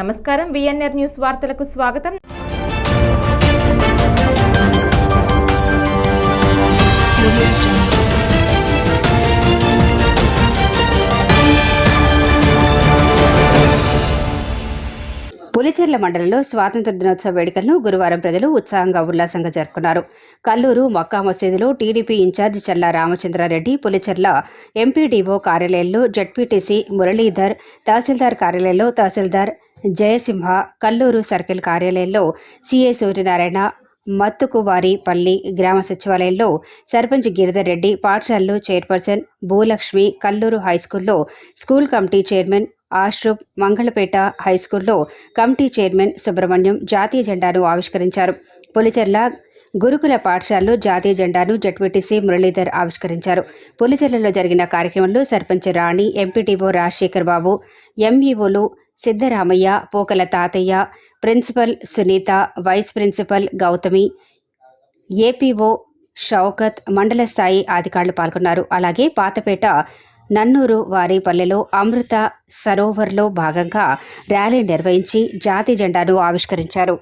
నమస్కారం, VNR news వార్తలకు స్వాగతం. పులిచెర్ల మండలంలో స్వాతంత్ర దినోత్సవ వేడుకలను గురువారం ప్రజలు ఉత్సాహంగా ఉల్లాసంగా జరుపుకున్నారు. కల్లూరు మక్కా మసీదులో టీడీపీ ఇన్ఛార్జి చల్లా రామచంద్రారెడ్డి, పులిచెర్ల ఎంపీడీఓ కార్యాలయంలో జడ్పీటీసీ మురళీధర్, తహసీల్దార్ కార్యాలయంలో తహసీల్దార్ జయసింహ, కల్లూరు సర్కిల్ కార్యాలయంలో సీఏ సూర్యనారాయణ, మత్తుకువారిపల్లి గ్రామ సచివాలయంలో సర్పంచ్ గిరిధర్ రెడ్డి, పాఠశాలలో చైర్పర్సన్ భూలక్ష్మి, కల్లూరు హైస్కూల్లో school committee chairman Ashrup, Mangalapeta హైస్కూల్లో కమిటీ చైర్మన్ సుబ్రహ్మణ్యం జాతీయ జెండాను ఆవిష్కరించారు. పులిచెర్ల గురుకుల పాఠశాలలో జాతీయ జెండాను జడ్పీటీసీ మురళీధర్ ఆవిష్కరించారు. పులిచెర్లలో జరిగిన కార్యక్రమంలో సర్పంచ్ రాణి, ఎంపీటీఓ రాజశేఖర్ బాబు, ఎంఈఓలు Siddaramaiah, Pokala Tatayya, principal Sunitha, vice principal Gautami, APO Shaukat, మండల స్థాయి అధికారులు పాల్గొన్నారు. అలాగే పాతపేట నన్నూరు వారిపల్లెలో అమృత సరోవర్లో భాగంగా ర్యాలీ నిర్వహించి జాతీయ జెండాను ఆవిష్కరించారు.